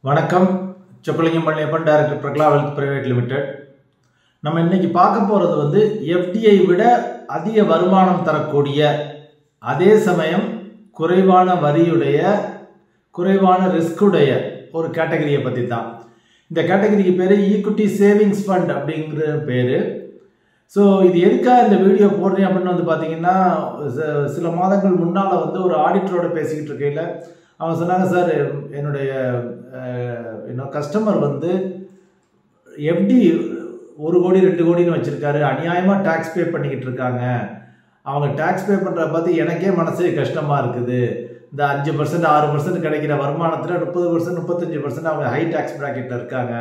வணக்கம். Chockalingam Palaniappan, director பிரக்லா wealth private limited. நம்ம இன்னைக்கு பார்க்க போகிறது வந்து எஃப்டிஐ விட அதிக வருமானம் தரக்கூடிய, அதே சமயம் குறைவான வரியுடைய, குறைவான ரிஸ்குடைய ஒரு கேட்டகரியை பற்றி தான். இந்த கேட்டகரிக்கு பேர் ஈக்விட்டி சேவிங்ஸ் ஃபண்ட் அப்படிங்கிற பேர். ஸோ இது எதுக்காக இந்த வீடியோ போடுறேன் அப்படின்னு வந்து பார்த்தீங்கன்னா, சில மாதங்கள் முன்னால் வந்து ஒரு ஆடிட்டரோட பேசிக்கிட்டு இருக்கையில் அவங்க சொன்னாங்க, சார் என்னுடைய கஸ்டமர் வந்து எஃப்டி 1 கோடி 2 கோடின்னு வச்சுருக்காரு, அநியாயமாக டேக்ஸ் பே பண்ணிக்கிட்டு இருக்காங்க. அவங்க டேக்ஸ் பே பண்ணுறத பார்த்து எனக்கே மனசே கஷ்டமாக இருக்குது. இந்த 5% 6% கிடைக்கிற வருமானத்தில் 30% 35% அவங்க ஹை டேக்ஸ் ப்ராக்கெட்டில் இருக்காங்க.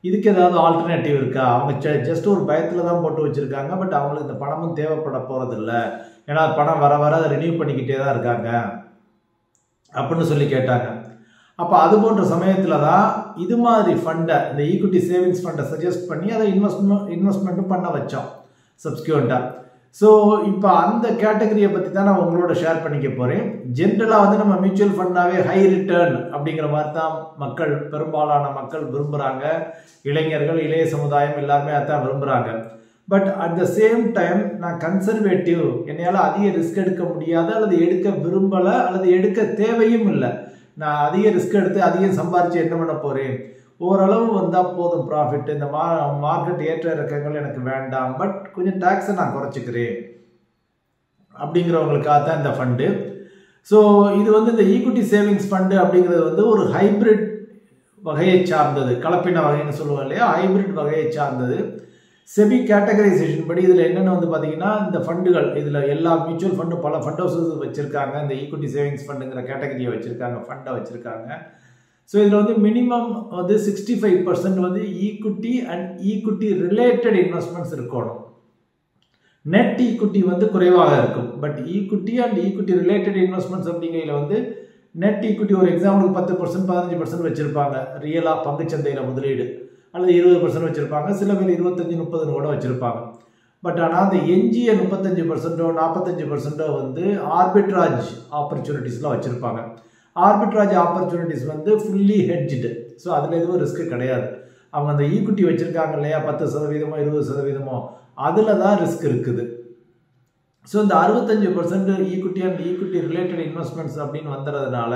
இதுக்கு ஏதாவது ஆல்டர்னேட்டிவ் இருக்கா? அவங்க ஜஸ்ட் ஒரு பயத்தில் தான் போட்டு வச்சுருக்காங்க. பட் அவங்களுக்கு இந்த பணமும் தேவைப்பட போகிறதில்ல. ஏன்னா பணம் வர வர அதை ரினியூ பண்ணிக்கிட்டே தான் இருக்காங்க அப்படின்னு சொல்லி கேட்டாங்க. அப்போ அது போன்ற சமயத்தில் தான் இது மாதிரி ஃபண்டை, இந்த ஈக்விட்டி சேவிங்ஸ் ஃபண்டை சஜஸ்ட் பண்ணி அதை இன்வெஸ்ட்மெண்ட்டும் பண்ண வச்சோம் சப்ஸ்கியூண்ட்டாக. ஸோ இப்போ அந்த கேட்டகரியை பற்றி தான் நான் உங்களோட ஷேர் பண்ணிக்க போகிறேன். ஜென்ரலாக வந்து நம்ம மியூச்சுவல் ஃபண்டாகவே ஹை ரிட்டர்ன் அப்படிங்கிற மாதிரி தான் மக்கள், பெரும்பாலான மக்கள் விரும்புகிறாங்க. இளைஞர்கள், இளைய சமுதாயம் எல்லாருமே அதான் விரும்புகிறாங்க. But at the same time நான் கன்சர்வேட்டிவ், என்னையால் அதிக ரிஸ்க் எடுக்க முடியாது, அல்லது எடுக்க விரும்பலை, அல்லது எடுக்க தேவையும் இல்லை. நான் அதிக ரிஸ்க் எடுத்து அதிகம் சம்பாரித்து என்ன பண்ண போகிறேன்? ஓரளவு வந்தால் போதும் ப்ராஃபிட். இந்த மார்க்கெட் ஏற்ற இறக்கங்கள் எனக்கு வேண்டாம், பட் கொஞ்சம் டேக்ஸை நான் குறைச்சிக்கிறேன் அப்படிங்கிறவங்களுக்காக தான் இந்த ஃபண்டு. ஸோ இது வந்து இந்த ஈக்விட்டி சேவிங்ஸ் ஃபண்டு அப்படிங்கிறது வந்து ஒரு ஹைப்ரிட் வகையை சார்ந்தது, கலப்பின வகைன்னு சொல்லுவோம் இல்லையா, ஹைப்ரிட் வகையை சார்ந்தது. செபி கேட்டகரைசேஷன் படி இதில் என்னென்ன வந்து பார்த்தீங்கன்னா, இந்த ஃபண்டுகள், இதில் எல்லா மியூச்சுவல் ஃபண்டு பல ஃபண்ட் ஹவுசஸ் வச்சுருக்காங்க. இந்த ஈக்விட்டி சேவிங்ஸ் ஃபண்டுங்கிற கேட்டகரியை வச்சுருக்காங்க, ஃபண்டை வச்சுருக்காங்க. ஸோ இதில் வந்து மினிமம் வந்து 65% வந்து equity and equity related investments இருக்கணும். நெட் ஈக்விட்டி வந்து குறைவாக இருக்கும். But equity and equity related investments அப்படிங்கிறதுல வந்து நெட் ஈக்விட்டி ஒரு எக்ஸாம்பிளுக்கு 10% 15% வச்சுருப்பாங்க. ரியலாக பங்குச்சந்தையில் முதலீடு, அல்லது 20% வச்சுருப்பாங்க. சில பேர் 25-30 கூட வச்சுருப்பாங்க. பட் ஆனால் அந்த எஞ்சிய 35% 45% வந்து ஆர்பிட்ராஜ் ஆப்பர்ச்சுனிட்டிஸ்லாம் வச்சுருப்பாங்க. ஆர்பிட்ராஜ் ஆப்பர்ச்சுனிட்டிஸ் வந்து ஃபுல்லி ஹெட்ஜ்டு. ஸோ அதில் எதுவும் ரிஸ்க்கு கிடையாது. அவங்க அந்த ஈக்விட்டி வச்சுருக்காங்க இல்லையா, 10% 20%, அதில் தான் ரிஸ்க் இருக்குது. ஸோ இந்த 65% equity and equity related investments அப்படின்னு வந்துடுறதுனால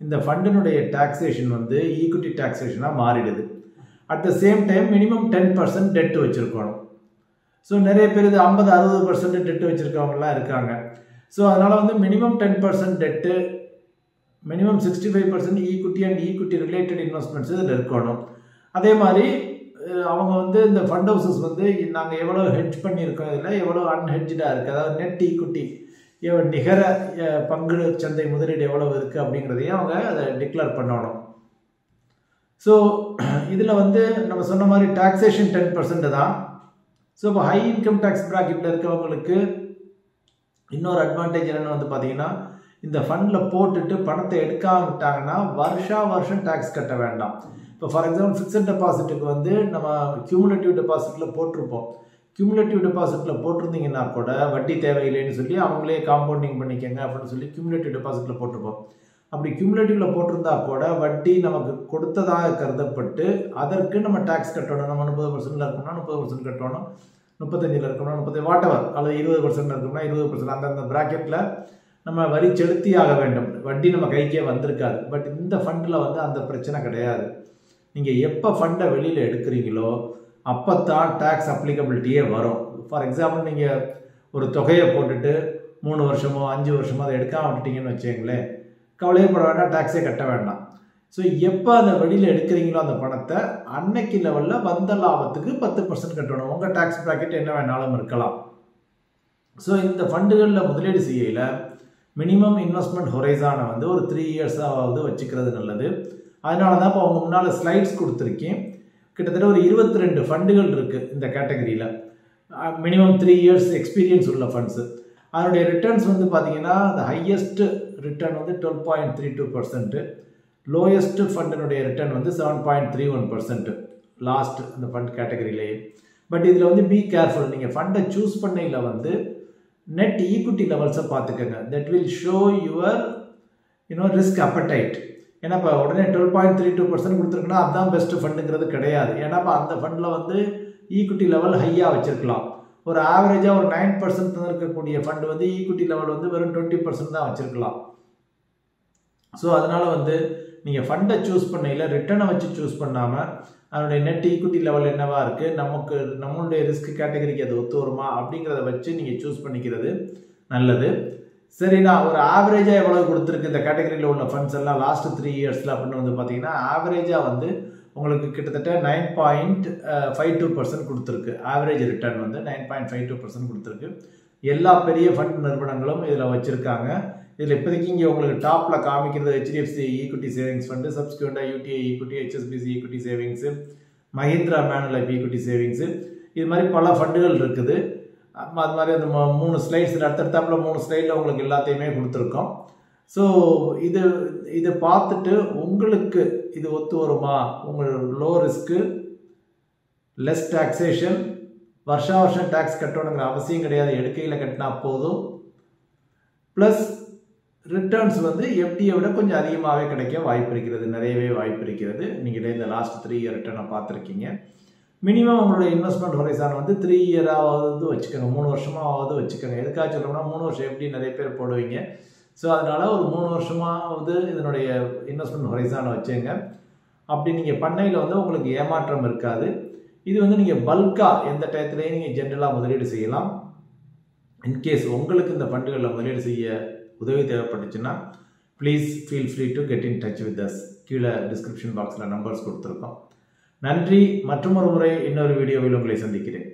இந்த ஃபண்டினுடைய டாக்ஸேஷன் வந்து ஈக்விட்டி டாக்ஸேஷனாக மாறிடுது. At the same time minimum 10% debt வச்சுருக்கணும். ஸோ நிறைய பேர் இது 50-60% டெட்டு வச்சுருக்கவங்கலாம் இருக்காங்க. ஸோ அதனால் வந்து minimum 10% debt, minimum 65% equity and equity related investments இதில் இருக்கணும். அதே மாதிரி அவங்க வந்து இந்த ஃபண்ட் ஹவுசஸ் வந்து நாங்கள் எவ்வளோ ஹெட்ஜ் பண்ணியிருக்கோம், இதில் எவ்வளோ அன்ஹெட்ஜாக இருக்குது, அதாவது நெட் ஈக்விட்டி நிகர பங்கு சந்தை முதலீடு எவ்வளோ இருக்குது அப்படிங்கிறதையும் அவங்க அதை டிக்ளேர் பண்ணணும். ஸோ இதில் வந்து நம்ம சொன்ன மாதிரி டாக்ஸேஷன் 10% தான். ஸோ இப்போ ஹை இன்கம் டேக்ஸ் ப்ராக்கெட்டில் இருக்கவங்களுக்கு இன்னொரு அட்வான்டேஜ் என்னென்னு வந்து பார்த்தீங்கன்னா, இந்த ஃபண்டில் போட்டுட்டு பணத்தை எடுக்காம விட்டாங்கன்னா வருஷம் டேக்ஸ் கட்ட வேண்டாம். இப்போ ஃபார் எக்ஸாம்பிள் ஃபிக்ஸட் டெபாசிட்டுக்கு வந்து நம்ம கியூமுலேட்டிவ் டெபாசிட்டில் போட்டிருப்போம். கியூமுலேட்டிவ் டெபாசிட்டில் போட்டிருந்தீங்கன்னா கூட வட்டி தேவையில்லைன்னு சொல்லி அவங்களே காம்பவுண்டிங் பண்ணிக்கங்க அப்படின்னு சொல்லி கியூமுலேட்டிவ் டெபாசிட்டில் போட்டிருப்போம். அப்படி கியூமுலேட்டிவில் போட்டிருந்தா கூட வட்டி நமக்கு கொடுத்ததாக கருதப்பட்டு அதற்கு நம்ம டேக்ஸ் கட்டணும். நம்ம 30% இருக்கணும்னா 30% கட்டணும், 35% இருக்கணும் 30, வாட் எவர், அல்லது 20% இருக்கணும்னா 20%, அந்தந்த ப்ராக்கெட்டில் நம்ம வரி செலுத்தி ஆக வேண்டும். வட்டி நம்ம கைக்கே வந்திருக்காது. பட் இந்த ஃபண்டில் வந்து அந்த பிரச்சனை கிடையாது. நீங்கள் எப்போ ஃபண்டை வெளியில் எடுக்கிறீங்களோ அப்போ தான் டேக்ஸ் அப்ளிகபிலிட்டியே வரும். ஃபார் எக்ஸாம்பிள் நீங்கள் ஒரு தொகையை போட்டுட்டு 3 வருஷமோ 5 வருஷமோ அதை எடுக்காமல் விட்டுட்டீங்கன்னு வச்சுங்களேன், கவலையப்பட வேண்டாம், டேக்ஸே கட்ட வேண்டாம். ஸோ எப்போ அந்த வெளியில் எடுக்கிறீங்களோ அந்த பணத்தை அன்னைக்கு லெவலில் வந்த லாபத்துக்கு 10% கட்டணும். உங்கள் டேக்ஸ் ப்ராக்கெட் என்ன வேணாலும் இருக்கலாம். ஸோ இந்த ஃபண்டுகளில் முதலீடு செய்யல மினிமம் இன்வெஸ்ட்மெண்ட் ஹொரைசானை வந்து ஒரு 3 இயர்ஸாவது வச்சுக்கிறது நல்லது. அதனால தான் இப்போ அவங்க முன்னால் ஸ்லைட்ஸ் கொடுத்துருக்கேன். கிட்டத்தட்ட ஒரு 22 ஃபண்டுகள் இருக்குது இந்த கேட்டகரியில். மினிமம் 3 இயர்ஸ் எக்ஸ்பீரியன்ஸ் உள்ள ஃபண்ட்ஸு. அதனுடைய ரிட்டர்ன்ஸ் வந்து பார்த்தீங்கன்னா, அந்த ஹையஸ்ட் ரிட்டர்ன் வந்து 12.32%, லோயஸ்ட் ஃபண்டினுடைய ரிட்டர்ன் வந்து 7.31% லாஸ்ட் அந்த ஃபண்ட் கேட்டகரியிலேயே. பட் இதில் வந்து பி கேர்ஃபுல். நீங்கள் ஃபண்டை சூஸ் பண்ணையில் வந்து நெட் ஈக்விட்டி லெவல்ஸை பார்த்துக்கங்க. That will show your risk appetite. ஏன்னா இப்போ உடனே 12.32% கொடுத்துருக்குன்னா அதுதான் பெஸ்ட் ஃபண்டுங்கிறது கிடையாது. ஏன்னா இப்போ அந்த ஃபண்டில் வந்து ஈக்விட்டி லெவல் ஹையாக வச்சுருக்கலாம். ஒரு ஆவரேஜாக ஒரு 9% இருக்கக்கூடிய ஃபண்டு வந்து ஈக்விட்டி லெவல் வந்து வெறும் 20% தான் வச்சுருக்கலாம். ஸோ அதனால் வந்து நீங்கள் ஃபண்டை சூஸ் பண்ணையில் ரிட்டர்னை வச்சு சூஸ் பண்ணாமல் அதனுடைய நெட் ஈக்விட்டி லெவல் என்னவா இருக்குது, நம்மளுடைய ரிஸ்க் கேட்டகரிக்கு அது ஒத்து வருமா அப்படிங்கிறத வச்சு நீங்கள் சூஸ் பண்ணிக்கிறது நல்லது. சரி, நான் ஒரு ஆவரேஜாக எவ்வளோ கொடுத்துருக்கு இந்த கேட்டகரியில் உள்ள ஃபண்ட்ஸ் எல்லாம் லாஸ்ட் 3 இயர்ஸில் அப்படின்னு வந்து பார்த்தீங்கன்னா ஆவரேஜாக வந்து உங்களுக்கு கிட்டத்தட்ட 9.52% கொடுத்துருக்கு. ஆவரேஜ் ரிட்டர்ன் வந்து 9.52% கொடுத்துருக்கு. எல்லா பெரிய ஃபண்ட் நிறுவனங்களும் இதில் வச்சுருக்காங்க. இதில் இப்போதைக்கு இங்கே உங்களுக்கு டாப்பில் காமிக்கிறது HDFC ஈக்விட்டி சேவிங்ஸ் ஃபண்டு, சப்ஸ்கியூண்டாக UTI equity, HSBC equity savings, Mahindra Manulife equity savings, இது மாதிரி பல ஃபண்டுகள் இருக்குது. அது மாதிரி அந்த 3 ஸ்லைட்ஸ் அடுத்தடுத்தாப்பில் 3 ஸ்லைடில் உங்களுக்கு எல்லாத்தையுமே கொடுத்துருக்கோம். ஸோ இது பார்த்துட்டு உங்களுக்கு இது ஒத்து வருமா, உங்கள் லோ ரிஸ்க்கு, லெஸ் டாக்ஸேஷன், வருஷம் டேக்ஸ் கட்டணுங்கிற அவசியம் கிடையாது, எடுக்கையில் கட்டினா போதும், ப்ளஸ் ரிட்டர்ன்ஸ் வந்து எஃப்டியை விட கொஞ்சம் அதிகமாகவே கிடைக்க வாய்ப்பு இருக்கிறது, நிறையவே வாய்ப்பு இருக்கிறது. நீங்களே இந்த லாஸ்ட் 3 இயர் ரிட்டர்னை பார்த்துருக்கீங்க. மினிமம் உங்களுடைய இன்வெஸ்ட்மெண்ட் ஹொரைசான் வந்து 3 இயராவது வச்சுக்கோங்க, 3 வருஷமாவது வச்சுக்கோங்க. எதுக்காக சொல்லணும்னா 3 வருஷம் எஃப்டி நிறைய பேர் போடுவீங்க. ஸோ அதனால் ஒரு 3 வருஷமாவது இதனுடைய இன்வெஸ்ட்மெண்ட் ஹொரைசானை வச்சுங்க. அப்படி நீங்கள் பண்ணையில் வந்து உங்களுக்கு ஏமாற்றம் இருக்காது. இது வந்து நீங்கள் பல்காக எந்த டயத்துலேயும் நீங்கள் ஜென்ரலாக முதலீடு செய்யலாம். இன்கேஸ் உங்களுக்கு இந்த ஃபண்டுகளில் முதலீடு செய்ய உதவி தேவைப்பட்டுச்சுன்னா please feel free to get in touch with us. கீழே டிஸ்கிரிப்ஷன் பாக்ஸில் நம்பர்ஸ் கொடுத்துருக்கோம். நன்றி. மற்றொரு முறை இன்னொரு வீடியோவில் உங்களை சந்திக்கிறேன்.